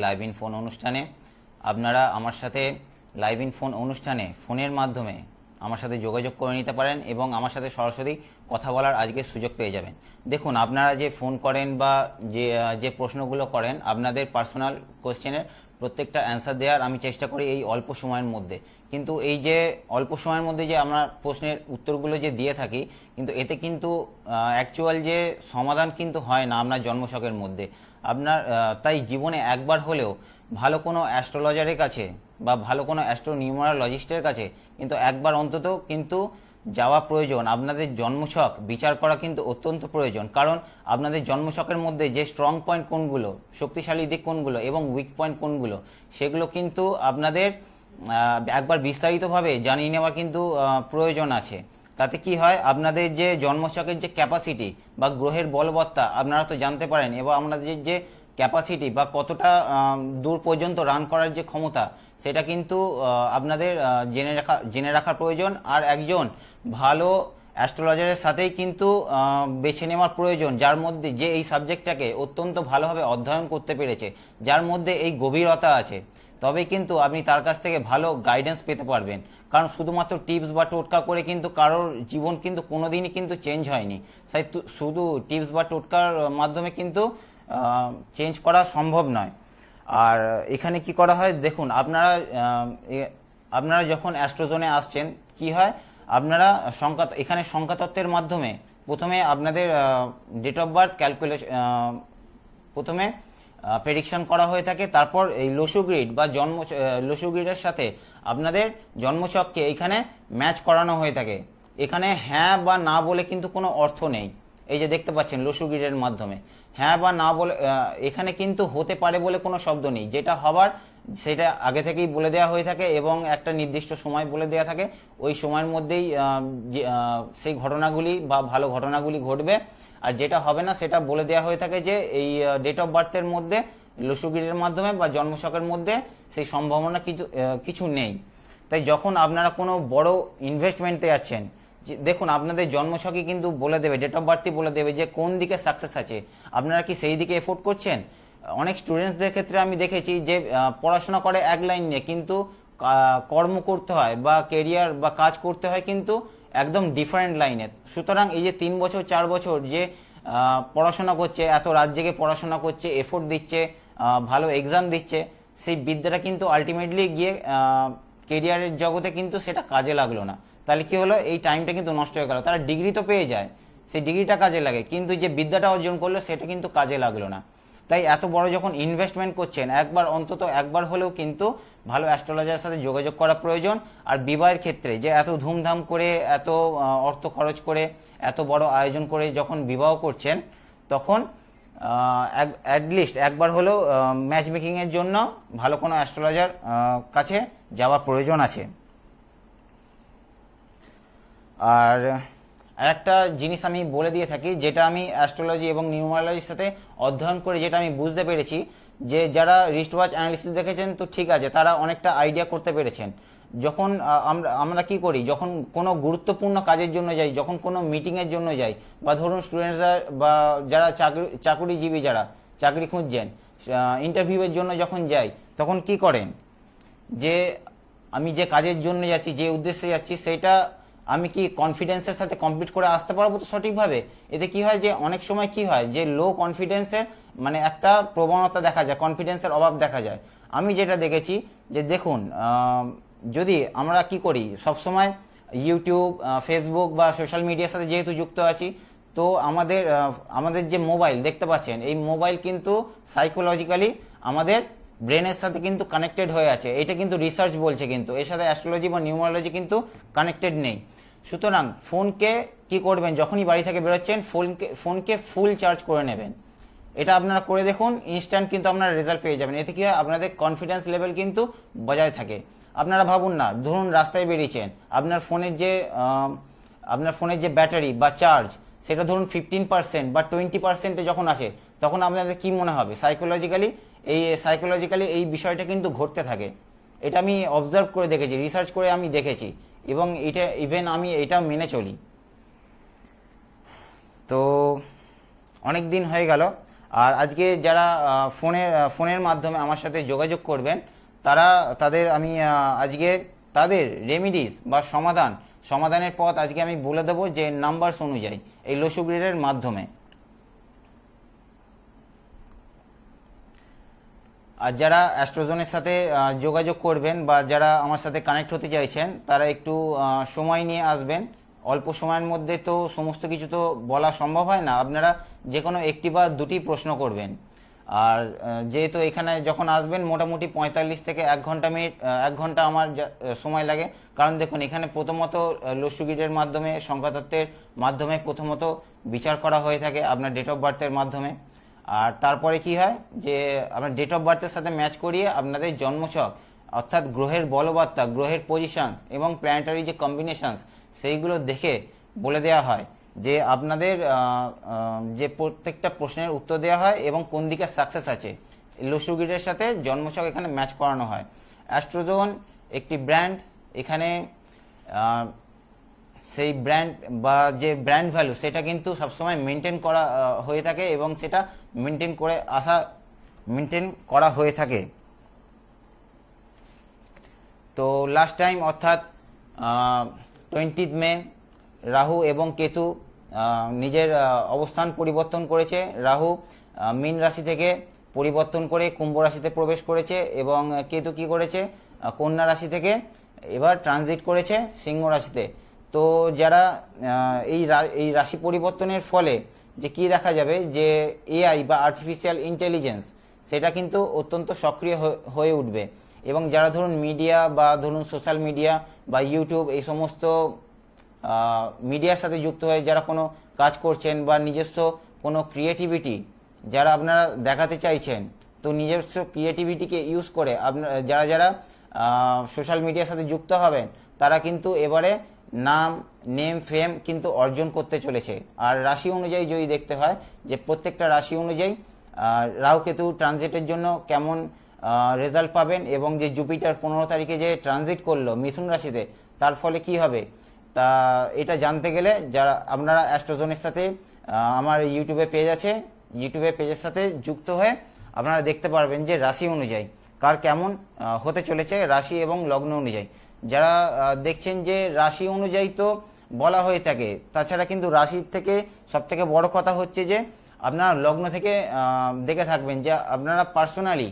Live in phone অনুষ্ঠানে আপনারা আমার সাথে লাইভ ইন ফোন অনুষ্ঠানে ফোনের মাধ্যমে আমার সাথে যোগাযোগ করে নিতে পারেন এবং আমার সাথে সরাসরি কথা বলার আজকে সুযোগ পেয়ে যাবেন। দেখুন, আপনারা যে ফোন করেন বা যে প্রশ্নগুলো করেন, আপনাদের পার্সোনাল কোশ্চেনের প্রত্যেকটা অ্যান্সার দেওয়ার আমি চেষ্টা করি এই অল্প সময়ের মধ্যে। কিন্তু এই যে অল্প সময়ের মধ্যে যে আমরা প্রশ্নের উত্তরগুলো যে দিয়ে থাকি, কিন্তু এতে কিন্তু অ্যাকচুয়াল যে সমাধান কিন্তু হয় না আপনার জন্মছকের মধ্যে। আপনার তাই জীবনে একবার হলেও ভালো কোনো অ্যাস্ট্রোলজারের কাছে বা ভালো কোনো অ্যাস্ট্রোনিউমারোলজিস্টের কাছে কিন্তু একবার অন্তত কিন্তু যাওয়া প্রয়োজন। আপনাদের জন্মছক বিচার করা কিন্তু অত্যন্ত প্রয়োজন, কারণ আপনাদের জন্মছকের মধ্যে যে স্ট্রং পয়েন্ট কোনগুলো, শক্তিশালী দিক কোনগুলো এবং উইক পয়েন্ট কোনগুলো, সেগুলো কিন্তু আপনাদের একবার বিস্তারিতভাবে জানিয়ে নেওয়া কিন্তু প্রয়োজন আছে। তাতে কি হয়, আপনাদের যে জন্মছকের যে ক্যাপাসিটি বা গ্রহের বলবত্তা আপনারা তো জানতে পারেন, এবং আপনাদের যে ক্যাপাসিটি বা কতটা দূর পর্যন্ত রান করার যে ক্ষমতা, সেটা কিন্তু আপনাদের জেনে রাখার প্রয়োজন। আর একজন ভালো অ্যাস্ট্রোলজারের সাথেই কিন্তু বেছে নেওয়ার প্রয়োজন, যার মধ্যে যে এই সাবজেক্টটাকে অত্যন্ত ভালোভাবে অধ্যয়ন করতে পেরেছে, যার মধ্যে এই গভীরতা আছে, তবে কিন্তু আপনি তার কাছ থেকে ভালো গাইডেন্স পেতে পারবেন। কারণ শুধুমাত্র টিপস বা টোটকা করে কিন্তু কারোর জীবন কিন্তু কোনোদিনই কিন্তু চেঞ্জ হয়নি। তাই শুধু টিপস বা টোটকার মাধ্যমে কিন্তু চেঞ্জ করা সম্ভব নয়। আর এখানে কি করা হয়, দেখুন, আপনারা যখন অ্যাস্ট্রোজোনে আসছেন কি হয়, আপনারা এখানে সংখ্যাতত্ত্বের মাধ্যমে প্রথমে আপনাদের ডেট অফ বার্থ ক্যালকুলেশন, প্রথমে প্রেডিকশন করা হয়ে থাকে। তারপর এই লসু গ্রিড বা লসু গ্রিডের সাথে আপনাদের জন্মছককে এইখানে ম্যাচ করানো হয়ে থাকে। এখানে হ্যাঁ বা না বলে কিন্তু কোনো অর্থ নেই। এই যে দেখতে পাচ্ছেন লসু গ্রিডের মাধ্যমে হ্যাঁ বা না বলে, এখানে কিন্তু হতে পারে বলে কোনো শব্দ নেই। যেটা হবার সেটা আগে থেকেই বলে দেওয়া হয়ে থাকে এবং একটা নির্দিষ্ট সময় বলে দেওয়া থাকে। ওই সময়ের মধ্যেই সেই ঘটনাগুলি বা ভালো ঘটনাগুলি ঘটবে। আর যেটা হবে না সেটা বলে দেওয়া হয়ে থাকে যে এই ডেট অফ বার্থের মধ্যে, লসু গ্রিডের মাধ্যমে বা জন্মছকের মধ্যে সেই সম্ভাবনা কিছু নেই। তাই যখন আপনারা কোনো বড় ইনভেস্টমেন্টে যাচ্ছেন, দেখুন আপনাদের জন্মছকই কিন্তু বলে দেবে, ডেট অফ বার্থই বলে দেবে যে কোন দিকে সাকসেস আছে, আপনারা কি সেই দিকে এফোর্ট করছেন। অনেক স্টুডেন্টসদের ক্ষেত্রে আমি দেখেছি যে পড়াশোনা করে এক লাইন নিয়ে, কিন্তু কর্ম করতে হয় বা কেরিয়ার বা কাজ করতে হয় কিন্তু একদম ডিফারেন্ট লাইনে। সুতরাং এই যে 3 বছর 4 বছর যে পড়াশোনা করছে, এত রাত জেগে পড়াশোনা করছে, এফোর্ট দিচ্ছে, ভালো এক্সাম দিচ্ছে, সেই বিদ্যাটা কিন্তু আলটিমেটলি গিয়ে কেরিয়ারের জগতে কিন্তু সেটা কাজে লাগলো না। তাহলে কি হলো, এই টাইমটা কিন্তু নষ্ট হয়ে গেল। তারা ডিগ্রি তো পেয়ে যায়, সেই ডিগ্রিটা কাজে লাগে, কিন্তু যে বিদ্যাটা অর্জন করলো সেটা কিন্তু কাজে লাগলো না। তাই এত বড় যখন ইনভেস্টমেন্ট করছেন, অন্তত একবার হলেও কিন্তু ভালো অ্যাস্ট্রোলজারের সাথে যোগাযোগ করা প্রয়োজন। আর বিবাহের ক্ষেত্রে যে এত ধুমধাম করে, এত অর্থ খরচ করে, এত বড় আয়োজন করে যখন বিবাহ করছেন, তখন অ্যাটলিস্ট একবার হলেও ম্যাচ মেকিংয়ের জন্য ভালো কোনো অ্যাস্ট্রোলজার কাছে যাওয়ার প্রয়োজন আছে। আর একটা জিনিস আমি বলে দিয়ে থাকি, যেটা আমি অ্যাস্ট্রোলজি এবং নিউমারোলজির সাথে অধ্যয়ন করে যেটা আমি বুঝতে পেরেছি, যে যারা রিস্ট ওয়াচ অ্যানালিসিস দেখেছেন তো ঠিক আছে, তারা অনেকটা আইডিয়া করতে পেরেছেন। যখন আমরা কি করি, যখন কোনো গুরুত্বপূর্ণ কাজের জন্য যাই, যখন কোনো মিটিংয়ের জন্য যাই, বা ধরুন স্টুডেন্টসরা বা যারা চাকরিজীবী, যারা চাকরি খুঁজছেন, ইন্টারভিউয়ের জন্য যখন যাই, তখন কি করেন, যে আমি যে কাজের জন্য যাচ্ছি, যে উদ্দেশ্যে যাচ্ছি, সেটা আমি কি কনফিডেন্সের সাথে কমপ্লিট করে আসতে পারবো তো সঠিকভাবে। এতে কি হয়, যে অনেক সময় কি হয়, যে লো কনফিডেন্সের মানে একটা প্রবণতা দেখা যায়, কনফিডেন্সের অভাব দেখা যায়। আমি যেটা দেখেছি, যে দেখুন, যদি আমরা কি করি, সবসময় ইউটিউব, ফেসবুক বা সোশ্যাল মিডিয়ার সাথে যেহেতু যুক্ত আছি, তো আমাদের যে মোবাইল দেখতে পাচ্ছেন, এই মোবাইল কিন্তু সাইকোলজিক্যালি আমাদের ব্রেনের সাথে কিন্তু কানেক্টেড হয়ে আছে। এটা কিন্তু রিসার্চ বলছে, কিন্তু এর সাথে অ্যাস্ট্রোলজি বা নিউমারোলজি কিন্তু কানেক্টেড নেই। সুতরাং ফোনকে কি করবেন, যখনই বাড়ি থেকে বেরোচ্ছেন ফোনকে ফুল চার্জ করে নেবেন। এটা আপনারা করে দেখুন, ইনস্ট্যান্ট কিন্তু আপনারা রেজাল্ট পেয়ে যাবেন। এতে কি হয়, আপনাদের কনফিডেন্স লেভেল কিন্তু বজায় থাকে। আপনারা ভাবুন না, ধরুন রাস্তায় বেরিয়েছেন, আপনার ফোনের যে ব্যাটারি বা চার্জ, সেটা ধরুন 15% বা 20%-এ যখন আসে, তখন আপনাদের কি মনে হবে, সাইকোলজিক্যালি এই বিষয়টা কিন্তু ঘটতে থাকে। এটা আমি অবজার্ভ করে দেখেছি, রিসার্চ করে আমি দেখেছি, এবং আমি এটাও মেনে চলি। তো অনেক দিন হয়ে গেল, আর আজকে যারা ফোনের মাধ্যমে আমার সাথে যোগাযোগ করবেন, তাদের আমি আজকে তাদের রেমিডিস বা সমাধানের পথ আজকে আমি বলে দেবো, যে নাম্বারস অনুযায়ী এই লসু গ্রিডের মাধ্যমে। আর যারা অ্যাস্ট্রোজনের সাথে যোগাযোগ করবেন বা যারা আমার সাথে কানেক্ট হতে চাইছেন, তারা একটু সময় নিয়ে আসবেন। অল্প সময়ের মধ্যে তো সমস্ত কিছু তো বলা সম্ভব হয় না, আপনারা যে কোনো একটি বা দুটি প্রশ্ন করবেন। আর যেহেতু এখানে যখন আসবেন মোটামুটি 45 থেকে 1 ঘন্টা আমার সময় লাগে। কারণ দেখুন, এখানে প্রথমত লসু গ্রিডের মাধ্যমে, সংখ্যাতত্ত্বের মাধ্যমে প্রথমত বিচার করা হয়ে থাকে আপনার ডেট অফ বার্থের মাধ্যমে। আর তারপরে কি হয়, যে আপনার ডেট অফ বার্থের সাথে ম্যাচ করিয়ে আপনাদের জন্মছক, অর্থাৎ গ্রহের বলবার্তা, গ্রহের পজিশনস এবং প্ল্যানেটারি যে কম্বিনেশনস, সেইগুলো দেখে বলে দেওয়া হয় যে আপনাদের যে প্রত্যেকটা প্রশ্নের উত্তর দেওয়া হয় এবং কোন দিকে সাকসেস আছে। লসু গ্রিডের সাথে জন্মছক এখানে ম্যাচ করানো হয়। অ্যাস্ট্রোজোন একটি ব্র্যান্ড, এখানে সেই ব্র্যান্ড বা যে ব্র্যান্ড ভ্যালু সেটা কিন্তু সবসময় মেনটেন করা হয়ে থাকে এবং সেটা মেনটেন করা হয়ে থাকে। তো লাস্ট টাইম অর্থাৎ 20 মে রাহু এবং কেতু নিজের অবস্থান পরিবর্তন করেছে। রাহু মীন রাশি থেকে পরিবর্তন করে কুম্ভ রাশিতে প্রবেশ করেছে এবং কেতু কি করেছে, কন্যা রাশি থেকে এবার ট্রানজিট করেছে সিংহ রাশিতে। তো যারা এই রাশি পরিবর্তনের ফলে যে কি দেখা যাবে, যে এআই বা আর্টিফিশিয়াল ইন্টেলিজেন্স সেটা কিন্তু অত্যন্ত সক্রিয় হয়ে উঠবে। এবং যারা ধরুন মিডিয়া বা ধরুন সোশ্যাল মিডিয়া বা ইউটিউব এই সমস্ত মিডিয়ার সাথে যুক্ত হয়ে যারা কোনো কাজ করছেন বা নিজস্ব কোনো ক্রিয়েটিভিটি যারা আপনারা দেখাতে চাইছেন, তো নিজস্ব ক্রিয়েটিভিটিকে ইউজ করে আপনারা যারা সোশ্যাল মিডিয়ার সাথে যুক্ত হবেন, তারা কিন্তু এবারে নেম ফেম কিন্তু অর্জন করতে চলেছে। আর রাশি অনুযায়ী যদি দেখতে হয়, যে প্রত্যেকটা রাশি অনুযায়ী রাহু কেতু ট্রানজিটের জন্য কেমন রেজাল্ট পাবেন, এবং যে জুপিটার 15 তারিখে যে ট্রানজিট করলো মিথুন রাশিতে, তার ফলে কি হবে, তা এটা জানতে গেলে যারা আপনারা অ্যাস্ট্রোজনের সাথে আমার ইউটিউবে পেজ আছে, ইউটিউবে পেজের সাথে যুক্ত হয়ে আপনারা দেখতে পারবেন যে রাশি অনুযায়ী কার কেমন হতে চলেছে, রাশি এবং লগ্ন অনুযায়ী। যারা দেখছেন যে রাশি অনুযায়ী তো বলা হয়ে থাকে, তাছাড়া কিন্তু রাশির থেকে সবথেকে বড় কথা হচ্ছে যে আপনারা লগ্ন থেকে দেখে থাকবেন, যে আপনারা পার্সোনালি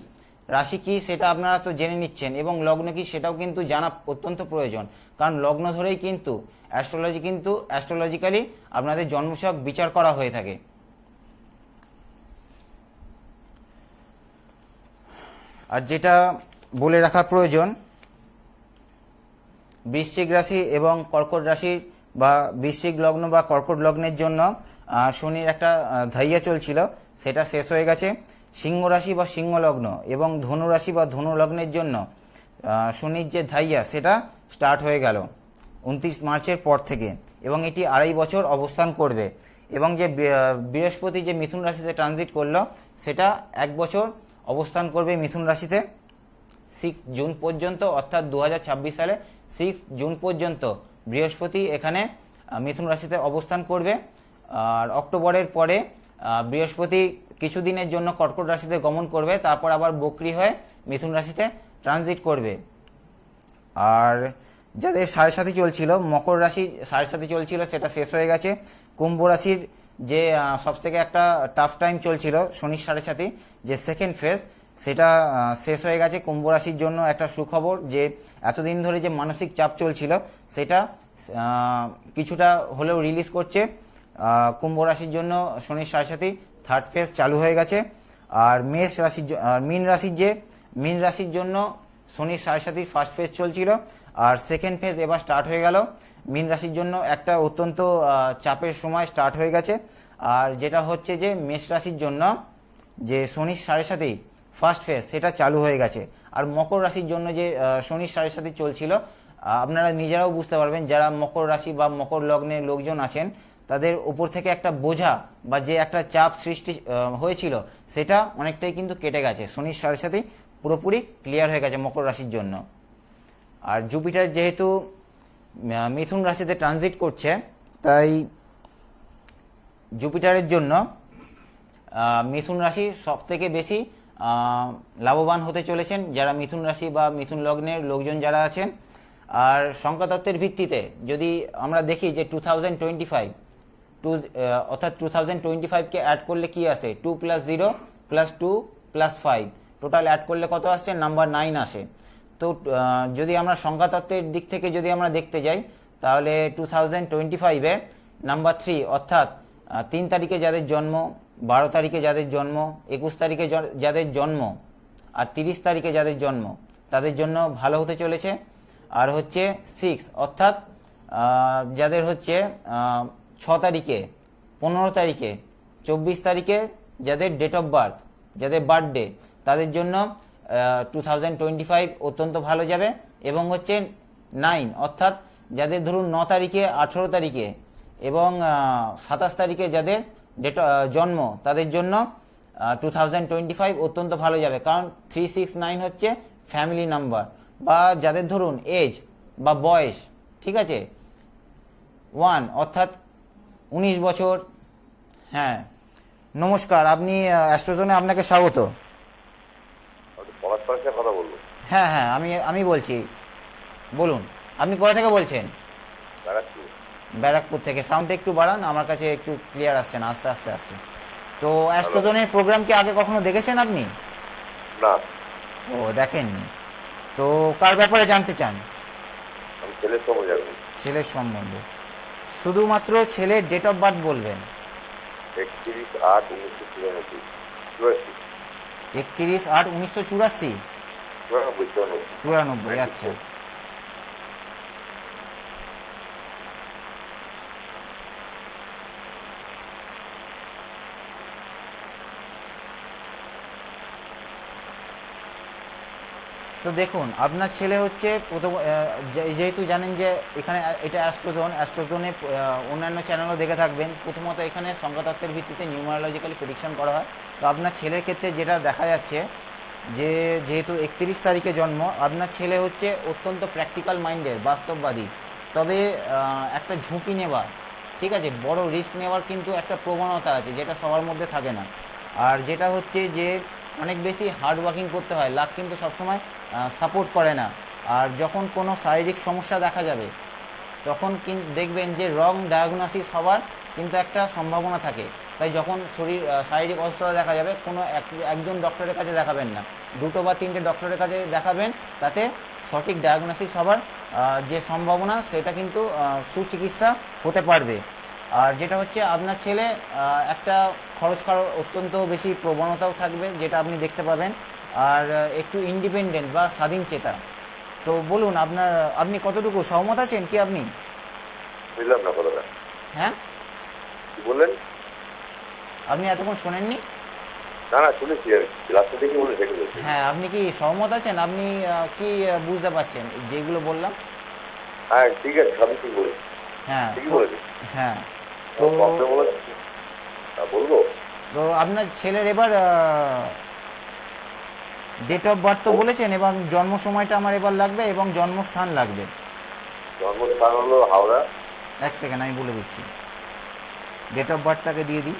রাশি কি সেটা আপনারা তো জেনে নিচ্ছেন, এবং লগ্ন কি সেটাও কিন্তু জানা অত্যন্ত প্রয়োজন। কারণ লগ্ন ধরেই কিন্তু অ্যাস্ট্রোলজিক্যালি আপনাদের জন্মছক বিচার করা হয়ে থাকে। আর যেটা বলে রাখা প্রয়োজন, বৃশ্চিক রাশি এবং কর্কট রাশির বা বৃশ্চিক লগ্ন বা কর্কট লগ্নের জন্য শনির একটা ধাইয়া চলছিল, সেটা শেষ হয়ে গেছে। সিংহ রাশি বা সিংহ লগ্ন এবং ধনু রাশি বা ধনু লগ্নের জন্য শনির যে ধাইয়া সেটা স্টার্ট হয়ে গেল 29 মার্চের পর থেকে, এবং এটি 2.5 বছর অবস্থান করবে। এবং যে বৃহস্পতি যে মিথুন রাশিতে ট্রানজিট করলো, সেটা 1 বছর অবস্থান করবে মিথুন রাশিতে 6 জুন পর্যন্ত, অর্থাৎ 2026 সালে 6 জুন পর্যন্ত বৃহস্পতি এখানে মিথুন রাশিতে অবস্থান করবে। আর অক্টোবরের পরে বৃহস্পতি কিছুদিনের জন্য কর্কট রাশিতে গমন করবে, তারপর আবার বক্রি হয়ে মিথুন রাশিতে ট্রানজিট করবে। আর যাদের সাড়ে সাথী চলছিল, মকর রাশি সাড়ে সাথী চলছিল, সেটা শেষ হয়ে গেছে। কুম্ভ রাশির যে সবথেকে একটা টাফ টাইম চলছিল শনির সাড়ে সাথী, যে সেকেন্ড ফেজ, সেটা শেষ হয়ে গেছে। কুম্ভ রাশির জন্য একটা সুখবর, যে এতদিন ধরে যে মানসিক চাপ চলছিল সেটা কিছুটা হলেও রিলিজ করছে। কুম্ভ রাশির জন্য শনির সাড়ে সাথী থার্ড ফেজ চালু হয়ে গেছে। আর মীন রাশির জন্য শনির সাড়ে সাথীর ফার্স্ট ফেজ চলছিল, আর সেকেন্ড ফেজ এবার স্টার্ট হয়ে গেল। মীন রাশির জন্য একটা অত্যন্ত চাপের সময় স্টার্ট হয়ে গেছে। আর যেটা হচ্ছে যে মেষ রাশির জন্য যে শনির সাড়ে সাথী ফার্স্ট ফেজ সেটা চালু হয়ে গেছে। আর মকর রাশির জন্য যে শনির সাড়ে সাথী চলছিল, আপনারা নিজেরাও বুঝতে পারবেন, যারা মকর রাশি বা মকর লগ্নের লোকজন আছেন, তাদের উপর থেকে একটা বোঝা বা যে একটা চাপ সৃষ্টি হয়েছিল, সেটা অনেকটাই কিন্তু কেটে গেছে। শনির সাড়ে সাথী পুরোপুরি ক্লিয়ার হয়ে গেছে মকর রাশির জন্য। আর জুপিটার যেহেতু মিথুন রাশিতে ট্রানজিট করছে, তাই জুপিটারের জন্য মিথুন রাশি সব থেকে বেশি লাভবান হতে চলেছেন, যারা মিথুন রাশি বা মিথুন লগ্নের লোকজন যারা আছেন। আর সংখ্যাতত্ত্বের ভিত্তিতে যদি আমরা দেখি যে 2025 অর্থাৎ 2025কে অ্যাড করলে কি আসে, 2 + 0 + 2 + 5, টোটাল অ্যাড করলে কত আসছে, নাম্বার 9 আসে। তো যদি আমরা সংখ্যাতত্ত্বের দিক থেকে যদি আমরা দেখতে যাই, তাহলে 2025-এ নাম্বার 3 অর্থাৎ 3 তারিখে যাদের জন্ম, 12 তারিখে যাদের জন্ম, 21 তারিখে যাদের জন্ম আর 30 তারিখে যাদের জন্ম, তাদের জন্য ভালো হতে চলেছে। আর হচ্ছে 6 অর্থাৎ যাদের হচ্ছে 6 তারিখে, 15 তারিখে, 24 তারিখে যাদের ডেট অফ বার্থ, যাদের বার্থডে, তাদের জন্য 2025 অত্যন্ত ভালো যাবে। এবং হচ্ছে 9 অর্থাৎ যাদের ধরুন 9 তারিখে, 18 তারিখে এবং 27 তারিখে যাদের জন্ম, তাদের জন্য 2025 অত্যন্ত ভালো যাবে। কারণ 369 হচ্ছে ফ্যামিলি নাম্বার, বা যাদের ধরুন এজ বা বয়স, ঠিক আছে, 1 অর্থাৎ 19 বছর। হ্যাঁ, নমস্কার, আপনি অ্যাস্ট্রোজনে আপনাকে স্বাগত। কথা বলবো। হ্যাঁ হ্যাঁ, আমি বলছি, বলুন। আপনি কোথা থেকে বলছেন? ব্যারাকপুর থেকে। সাউন্ডটা একটু বাড়ান, আমার কাছে একটু ক্লিয়ার আসছে না, আস্তে আস্তে আসছে। তো অ্যাস্ট্রোজনের প্রোগ্রাম কি আগে কখনো দেখেছেন আপনি? না। ও, দেখেননি। তো কার ব্যাপারে জানতে চান? আমি ছেলের সম্বন্ধে জানবো। ছেলের সম্বন্ধে শুধুমাত্র ছেলের ডেট অফ বার্থ বলবেন। 31/8/1984। 31/8/1984। আচ্ছা। তো দেখুন, আপনার ছেলে হচ্ছে প্রথম, যেহেতু জানেন যে এখানে এটা অ্যাস্ট্রোজনে অন্যান্য চ্যানেলও দেখে থাকবেন। প্রথমত এখানে সংখ্যাতত্ত্বের ভিত্তিতে নিউমারোলজিক্যালি প্রেডিকশন করা হয়। তো আপনার ছেলের ক্ষেত্রে যেটা দেখা যাচ্ছে যে যেহেতু 31 তারিখে জন্ম, আপনার ছেলে হচ্ছে অত্যন্ত প্র্যাকটিক্যাল মাইন্ডের, বাস্তববাদী। তবে একটা ঝুঁকি নেওয়ার, ঠিক আছে, বড় রিস্ক নেওয়ার কিন্তু একটা প্রবণতা আছে, যেটা সবার মধ্যে থাকে না। আর যেটা হচ্ছে যে অনেক বেশি হার্ড ওয়ার্কিং করতে হয়, লাক কিন্তু সবসময় সাপোর্ট করে না। আর যখন কোনো শারীরিক সমস্যা দেখা যাবে, তখন কিন্তু দেখবেন যে রং ডায়াগনোসিস হওয়ার কিন্তু একটা সম্ভাবনা থাকে। তাই যখন শারীরিক অসুস্থতা দেখা যাবে, কোনো একজন ডক্টরের কাছে দেখাবেন না, 2 বা 3টে ডক্টরের কাছে দেখাবেন, তাতে সঠিক ডায়াগনোসিস হওয়ার যে সম্ভাবনা, সেটা কিন্তু সুচিকিৎসা হতে পারবে। আর যেটা হচ্ছে আপনার ছেলে একটা খরচ খাওয়ার অত্যন্ত বেশি প্রবণতাও থাকবে, যেটা আপনি দেখতে পাবেন। আর একটু ইন্ডিপেন্ডেন্ট বা স্বাধীন চেতা। তো বলুন, আপনি কতটুকু সহমত আছেন কি আপনি? বুঝলাম না কথাটা। হ্যাঁ, কি বললেন? আপনি এতক্ষণ শোনেননি? না, শুনেছি, রাস্তা থেকে বলে দেখে। হ্যাঁ, আপনি কি সহমত আছেন? আপনি কি বুঝতে পারছেন যেগুলো বললাম? হ্যাঁ, ঠিক আছে, সবই ঠিক বলেছি। হ্যাঁ, হ্যাঁ। তো বলবো। তো আপনার ছেলের এবার ডেট অফ বার্থ তো বলেছেন, এবং জন্ম সময়টা আমার এবার লাগবে, এবং জন্মস্থান লাগবে। জন্মস্থান হলো হাওড়া। এক সেকেন্ড, আমি বলে দিচ্ছি। ডেট অফ বার্থটাকে দিয়ে দিই।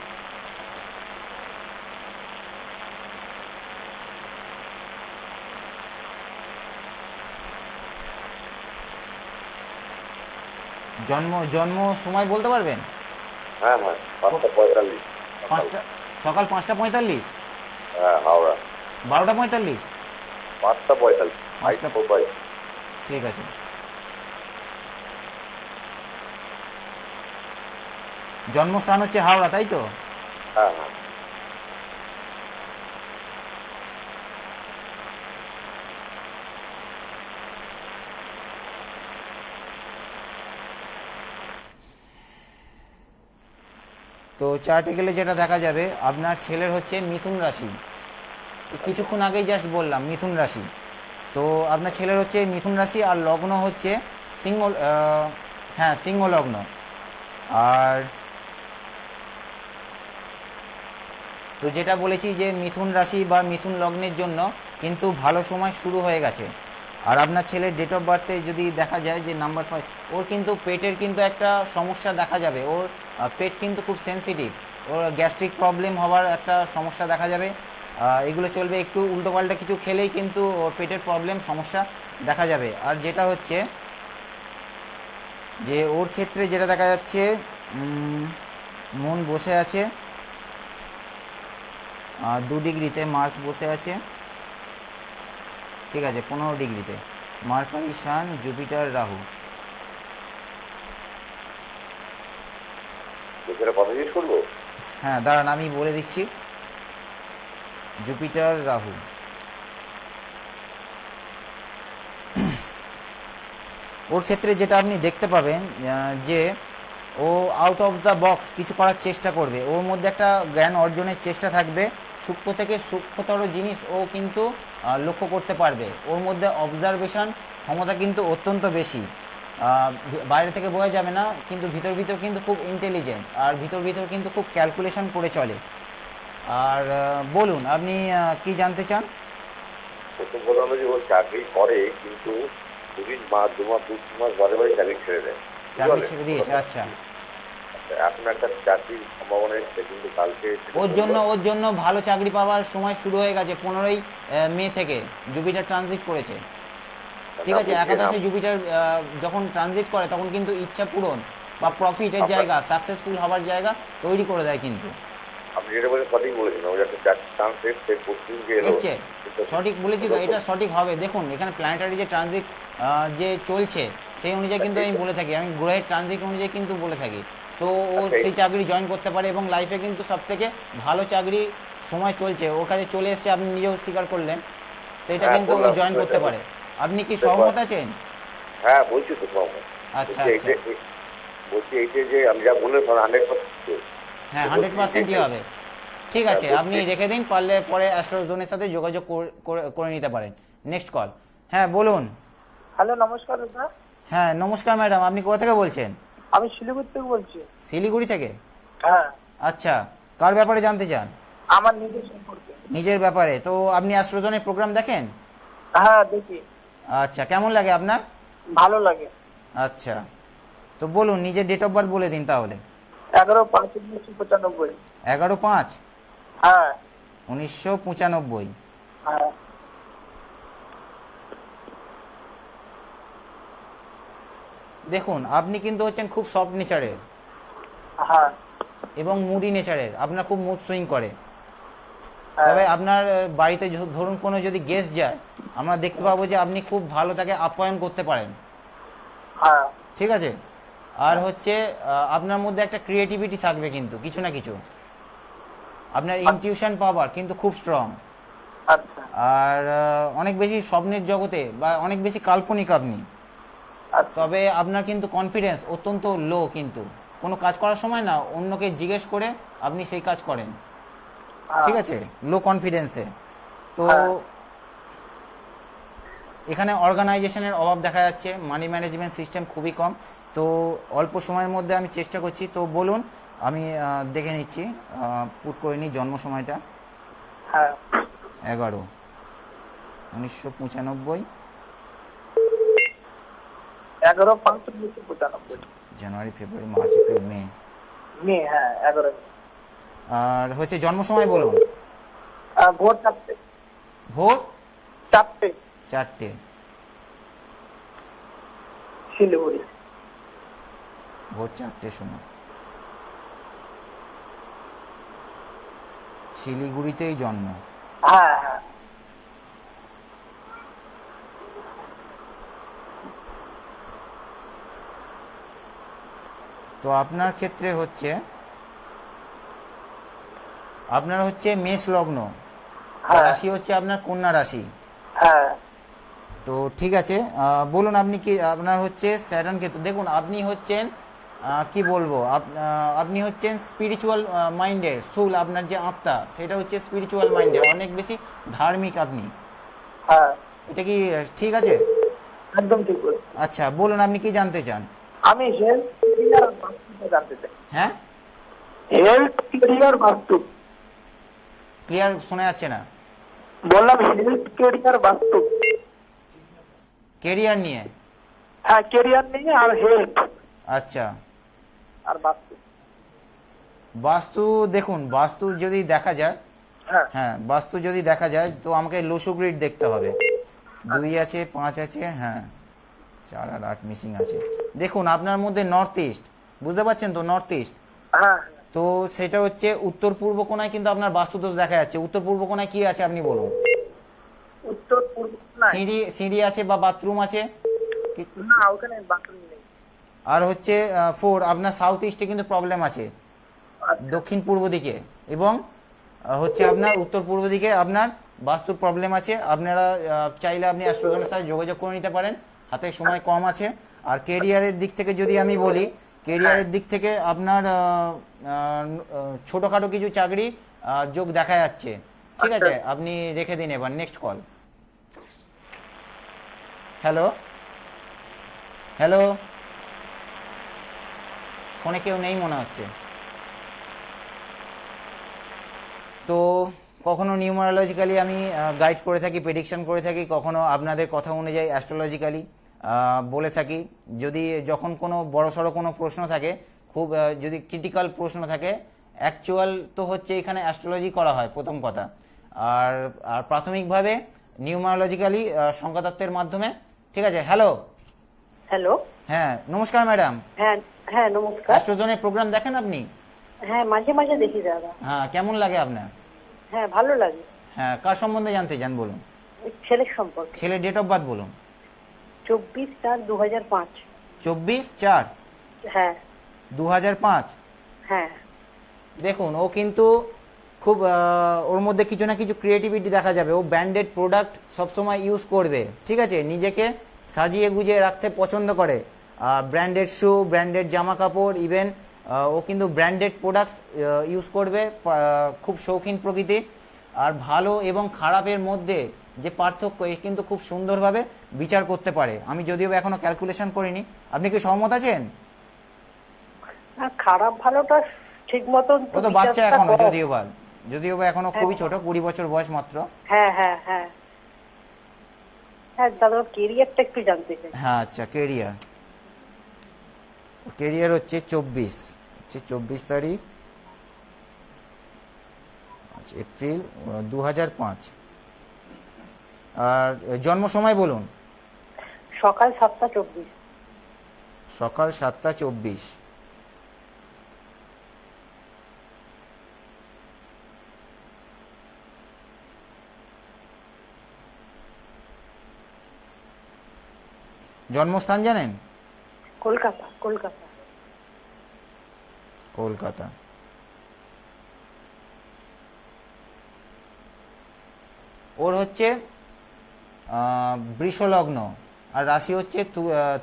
জন্ম সময় বলতে পারবেন? হ্যাঁ, 5:45। সকাল 5:45। হ্যাঁ, হাওড়া। 12:45। 5:45। ঠিক আছে। জন্মস্থান হচ্ছে হাওড়া, তাই তো? হ্যাঁ। তো চার্টে গেলে যেটা দেখা যাবে, আপনার ছেলের হচ্ছে মিথুন রাশি। কিছুক্ষণ আগেই জাস্ট বললাম মিথুন রাশি। তো আপনার ছেলের হচ্ছে মিথুন রাশি, আর লগ্ন হচ্ছে সিংহ। হ্যাঁ, সিংহ লগ্ন। আর তো যেটা বলেছি যে মিথুন রাশি বা মিথুন লগ্নের জন্য কিন্তু ভালো সময় শুরু হয়ে গেছে। আর আপনার ছেলের ডেট অফ বার্থে যদি দেখা যায় যে নাম্বার 5, ওর কিন্তু পেটের কিন্তু একটা সমস্যা দেখা যাবে। ওর পেট কিন্তু খুব সেন্সিটিভ। ও ওর গ্যাস্ট্রিক প্রবলেম হওয়ার একটা সমস্যা দেখা যাবে। এগুলো চলবে, একটু উল্টোপাল্টা কিছু খেলেই কিন্তু ওর পেটের প্রবলেম সমস্যা দেখা যাবে। আর যেটা হচ্ছে যে ওর ক্ষেত্রে যেটা দেখা যাচ্ছে, মন বসে আছে 2 ডিগ্রিতে, মার্স বসে আছে, ঠিক আছে, 15 ডিগ্রিতে, মার্কারি সান জুপিটার রাহু। লোকেরা কথা জিজ্ঞেস করবো? হ্যাঁ দাঁড়ান আমি বলে দিচ্ছি। জুপিটার রাহু, ওর ক্ষেত্রে যেটা আপনি দেখতে পাবেন যে ও আউট অফ দ্য বক্স কিছু করার চেষ্টা করবে, ওর মধ্যে একটা জ্ঞান অর্জনের চেষ্টা থাকবে, সূক্ষ্ম থেকে সূক্ষ্মতর জিনিস ও কিন্তু লক্ষ্য করতে পারবে। ওর মধ্যে অবজারভেশন ক্ষমতা কিন্তু অত্যন্ত বেশি, বাইরে থেকে বোঝা যাবে না, কিন্তু ভিতর ভিতর কিন্তু খুব ইন্টেলিজেন্ট, আর ভিতর ভিতর কিন্তু খুব ক্যালকুলেশন করে চলে। আর বলুন আপনি কি জানতে চান? প্রথম কথা হলো যে ও চাকরি করে, কিন্তু 2 মাস বাদে বাদে চাকরি ছেড়ে দেয়। চাকরি ছেড়ে দিয়েছে, আচ্ছা। এখন একটা চাকরির সম্ভাবনা এসছে, কিন্তু কালকে ওর জন্য ভালো চাকরি পাওয়ার সময় শুরু হয়ে গেছে। 15ই মে থেকে জুপিটার ট্রানজিট করেছে, ঠিক আছে। একাদশে জুপিটার যখন ট্রানজিট করে তখন কিন্তু ইচ্ছা পূরণ বা প্রফিটের জায়গা, সাকসেসফুল হওয়ার জায়গা তৈরি করে দেয়। কিন্তু আপনি যেটা বলেন সঠিক বলেছেন, ও একটা চান্স এসছে, এসছে, সঠিক বলেছি তো, এটা সঠিক হবে। দেখুন এখানে প্ল্যানেটারি যে ট্রানজিট যে চলছে সেই অনুযায়ী কিন্তু আমি বলে থাকি, আমি গ্রহের ট্রানজিট অনুযায়ী কিন্তু বলে থাকি। তো ও সেই চাকরি জয়েন করতে পারে, এবং লাইফে কিন্তু সব থেকে ভালো চাকরি সময় চলছে ওর কাছে চলে এসছে, আপনি নিজেও স্বীকার করলেন। তো এটা কিন্তু ও জয়েন করতে পারে। আপনি কি সহমত আছেন? হ্যাঁ বলছি তো সহমত। আচ্ছা আচ্ছা, বলছি এইটা যে আমি যা বললেন 100%। হ্যাঁ 100%ই হবে। ঠিক আছে, আপনি রেখে দিন, পারলে পরে অ্যাস্ট্রোজনের সাথে যোগাযোগ করে নিতে পারেন। Next call. হ্যাঁ বলুন। হ্যালো, নমস্কার দাদা। হ্যাঁ নমস্কার ম্যাডাম, আপনি কোথা থেকে বলছেন? আমি শিলিগুড়ি থেকে বলছি। শিলিগুড়ি থেকে? হ্যাঁ। আচ্ছা, কার ব্যাপারে জানতে চান? আমার নিজের সম্পর্কে। নিজের ব্যাপারে? তো আপনি অ্যাস্ট্রোজনের প্রোগ্রাম দেখেন? হ্যাঁ দেখি। আচ্ছা, কেমন লাগে আপনার? ভালো লাগে। আচ্ছা, তো বলুন নিজের ডেট অফ বার্থ বলে দিন তাহলে। 11/5/1995। 11/5? হ্যাঁ 1995। হ্যাঁ। দেখুন আপনি কিন্তু হচ্ছেন খুব সফট নেচারের হ্যাঁ এবং মুডি নেচারের, আপনার খুব মুড সুইং করে। হ্যাঁ। তবে আপনার বাড়িতে ধরুন কোনো যদি গেস্ট যায়, আমরা দেখতে পাবো যে আপনি খুব ভালো তাকে আপ্যায়ন করতে পারেন, হ্যাঁ ঠিক আছে। আর হচ্ছে আপনার মধ্যে একটা ক্রিয়েটিভিটি থাকবে, কিন্তু কিছু না কিছু আপনার ইনটিউশন পাওয়ার কিন্তু খুব স্ট্রং। আচ্ছা আর অনেক বেশি স্বপ্নের জগতে বা অনেক বেশি কাল্পনিক আপনি। আচ্ছা। তবে আপনার কিন্তু কনফিডেন্স অত্যন্ত লো, কিন্তু কোনো কাজ করার সময় না অন্যকে জিজ্ঞেস করে আপনি সেই কাজ করেন, হ্যাঁ। ঠিক আছে, লো কনফিডেন্সে। তো হ্যাঁ। এখানে অর্গানাইজেশনের অভাব দেখা যাচ্ছে, মানি ম্যানেজমেন্ট সিস্টেম খুবই কম। তো অল্প সময়ের মধ্যে আমি চেষ্টা করছি, তো বলুন আমি দেখে নিচ্ছি, পুট করে নিই জন্ম সময়টা। হ্যাঁ 11/1995, 11/5/1995। জানুয়ারি, ফেব্রুয়ারি, মার্চ, এপ্রিল, মে। মে, হ্যাঁ 11। আর হচ্ছে জন্ম সময় বলুন। ভোর 4টে। ভোর 4টে। 4টে, শিলিগুড়ি। ভোর 4টের সময় শিলিগুড়িতেই জন্ম। হ্যাঁ হ্যাঁ। তো আপনার ক্ষেত্রে হচ্ছে আপনার হচ্ছে মেষ লগ্ন, হ্যাঁ। রাশি হচ্ছে আপনার কন্যা রাশি। হ্যাঁ তো ঠিক আছে, বলুন আপনি কি, আপনার হচ্ছে স্যাটার্ন ক্ষেত্র। দেখুন আপনি হচ্ছেন কি বলবো, আপনি হচ্ছেন স্পিরিচুয়াল মাইন্ডের সোল, আপনার যে আত্মা সেটা হচ্ছে স্পিরিচুয়াল মাইন্ডের, অনেক বেশি ধার্মিক আপনি। হ্যাঁ এটা কি ঠিক আছে? একদম ঠিক বলেছেন। আচ্ছা বলুন আপনি কি জানতে চান? আমি হেলথ কেরিয়ার বাস্তুটা জানতে চাই। হ্যাঁ, হেলথ কেরিয়ার বাস্তু। ক্লিয়ার শোনা যাচ্ছে না। বললাম হেলথ কেরিয়ার বাস্তু। কেরিয়ার নিয়ে? হ্যাঁ কেরিয়ার নিয়ে আর হেলথ আচ্ছা, আর বাস্তু। বাস্তু দেখুন, বাস্তু যদি দেখা যায়, হ্যাঁ হ্যাঁ বাস্তু যদি দেখা যায় তো আমাকে লোসো গ্রিড দেখতে হবে। 2 আছে, 5 আছে, হ্যাঁ 4 আর 8 মিসিং আছে। দেখুন আপনার মধ্যে নর্থ ইস্ট, বুঝতে পারছেন তো, নর্থ ইস্ট, হ্যাঁ তো সেটা হচ্ছে উত্তর পূর্ব কোণায় কিন্তু আপনার বাস্তু দোষ দেখা যাচ্ছে। উত্তর পূর্ব কোণায় কি আছে আপনি বলুন? উত্তর পূর্ব না সিঁড়ি আছে বা বাথরুম আছে? না ওখানে বাথরুম নেই। আর হচ্ছে 4 আপনার সাউথ ইস্টে কিন্তু প্রবলেম আছে, আচ্ছা, দক্ষিণ পূর্ব দিকে, এবং হচ্ছে আপনার উত্তর পূর্ব দিকে আপনার বাস্তুর প্রবলেম আছে। আপনারা চাইলে আপনি অ্যাস্ট্রোলজারের সাথে যোগাযোগ করে নিতে পারেন, হাতে সময় কম আছে। আর কেরিয়ারের দিক থেকে যদি আমি বলি, কেরিয়ারের দিক থেকে আপনার ছোটোখাটো কিছু চাকরি যোগ দেখা যাচ্ছে। ঠিক আছে, আপনি রেখে দিন এবার। Next call. হ্যালো হ্যালো, ফোনে কেউ নেই মনে হচ্ছে। তো কখনো নিউমারোলজিক্যালি আমি গাইড করে থাকি, প্রেডিকশন করে থাকি, কখনো আপনাদের কথা অনুযায়ী অ্যাস্ট্রোলজিক্যালি বলে থাকি। যদি যখন কোনো বড়সড় কোনো প্রশ্ন থাকে, খুব যদি ক্রিটিক্যাল প্রশ্ন থাকে, অ্যাকচুয়াল তো হচ্ছে এখানে অ্যাস্ট্রোলজি করা হয় প্রথম কথা। আর আর প্রাথমিকভাবে নিউমারোলজিক্যালি সংখ্যাতত্ত্বের মাধ্যমে। ঠিক আছে। হ্যালো, হ্যালো, হ্যাঁ নমস্কার ম্যাডাম। হ্যাঁ হ্যাঁ নমস্কার। অ্যাস্ট্রোজনের প্রোগ্রাম দেখেন আপনি? হ্যাঁ মাঝে মাঝে দেখি দাদা। হ্যাঁ, কেমন লাগে আপনার? হ্যাঁ ভালো লাগে। হ্যাঁ, কার সম্বন্ধে জানতে চান বলুন? ওই ছেলের সম্পর্কে। ছেলের ডেট অফ বার্থ বলুন। 24/4/2005। 24/4/2005। হ্যাঁ হ্যাঁ। দেখুন ও কিন্তু খুব ওর মধ্যে কিছু না কিছু ক্রিয়েটিভিটি দেখা যাবে। ও ব্র্যান্ডেড প্রোডাক্ট সবসময় ইউজ করবে। ঠিক আছে, নিজেকে সাজিয়ে গুজিয়ে রাখতে পছন্দ করে। ব্র্যান্ডেড শু, ব্র্যান্ডেড জামা কাপড়, ইভেন ও কিন্তু ব্র্যান্ডেড প্রোডাক্টস ইউজ করবে। খুব শৌখিন প্রকৃতি। আর ভালো এবং খারাপের মধ্যে যে পার্থক্য, এ কিন্তু খুব সুন্দরভাবে বিচার করতে পারে। আমি যদিও এখনো ক্যালকুলেশন করিনি, আপনি কি সহমত আছেন? আর খারাপ ভালোটা ঠিক মতন ও তো বাচ্চা বিচারটা এখনো, করো। যদিও বা এখনো খুবই ছোট, 20 বছর বয়স মাত্র। হ্যাঁ হ্যাঁ হ্যাঁ হ্যাঁ দাদা, কেরিয়ারটা একটু জানতে চাই। হ্যাঁ আচ্ছা, কেরিয়ার হচ্ছে 24 তারিখ, আচ্ছা এপ্রিল 2005। আর জন্ম সময় বলুন। সকাল 7টা 24। সকাল 7টা 24। জন্মস্থান জানেন? কলকাতা কলকাতা। কলকাতা। ওর হচ্ছে বৃষ লগ্ন, আর রাশি হচ্ছে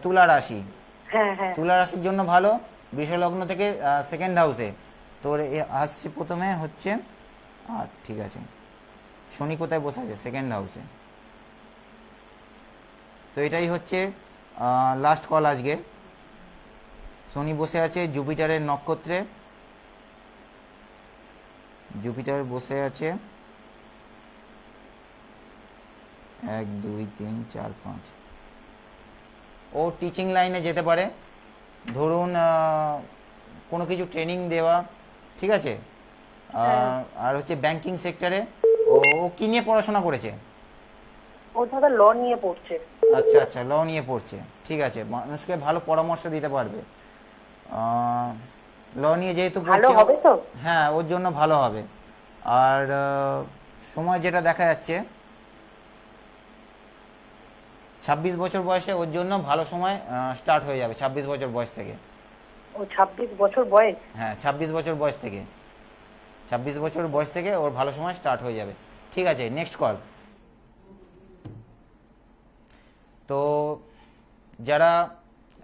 তুলা রাশি। হ্যাঁ হ্যাঁ তুলা রাশির জন্য ভালো, বৃষ লগ্ন থেকে সেকেন্ড হাউসে। তোর আসছে প্রথমে হচ্ছে, আর ঠিক আছে, শনি কোথায় বসে আছে? সেকেন্ড হাউসে। তো এটাই হচ্ছে লাস্ট কল আজকে। শনি বসে আছে জুপিটারের নক্ষত্রে, জুপিটার বসে আছে 1 2 3 4 5। ও টিচিং লাইনে যেতে পারে, ধরুন কোনো কিছু ট্রেনিং দেওয়া। ঠিক আছে। আর হচ্ছে ব্যাংকিং সেক্টরে। ও কি নিয়ে পড়াশোনা করেছে? ও দাদা ল নিয়ে পড়ছে। আচ্ছা আচ্ছা, ল নিয়ে পড়ছে। ঠিক আছে, মানুষকে ভালো পরামর্শ দিতে পারবে। ল নিয়ে যেহেতু ভালো পড়ছে, হবে তো? হ্যাঁ ওর জন্য ভালো হবে। আর সময় যেটা দেখা যাচ্ছে 26 বছর বয়সে ওর জন্য ভালো সময় স্টার্ট হয়ে যাবে। 26 বছর বয়স থেকে। ও 26 বছর বয়স? হ্যাঁ 26 বছর বয়স থেকে, 26 বছর বয়স থেকে ওর ভালো সময় স্টার্ট হয়ে যাবে। ঠিক আছে, নেক্সট কল। তো যারা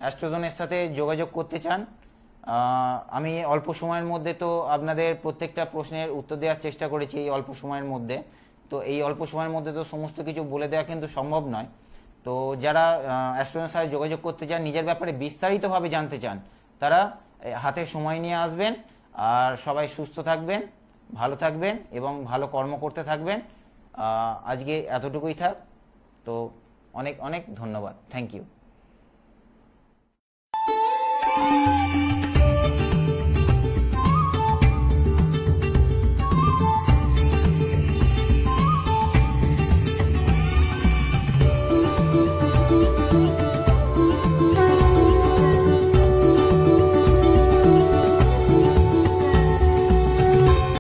অ্যাস্ট্রোজনের সাথে যোগাযোগ করতে চান, আমি অল্প সময়ের মধ্যে তো আপনাদের প্রত্যেকটা প্রশ্নের উত্তর দেওয়ার চেষ্টা করেছি এই অল্প সময়ের মধ্যে। তো এই অল্প সময়ের মধ্যে তো সমস্ত কিছু বলে দেওয়া কিন্তু সম্ভব নয়। তো যারা অ্যাস্ট্রোজনের সাথে যোগাযোগ করতে চান, নিজের ব্যাপারে বিস্তারিতভাবে জানতে চান, তারা হাতে সময় নিয়ে আসবেন। আর সবাই সুস্থ থাকবেন, ভালো থাকবেন এবং ভালো কর্ম করতে থাকবেন। আজকে এতটুকুই থাক। তো অনেক অনেক ধন্যবাদ। Thank you.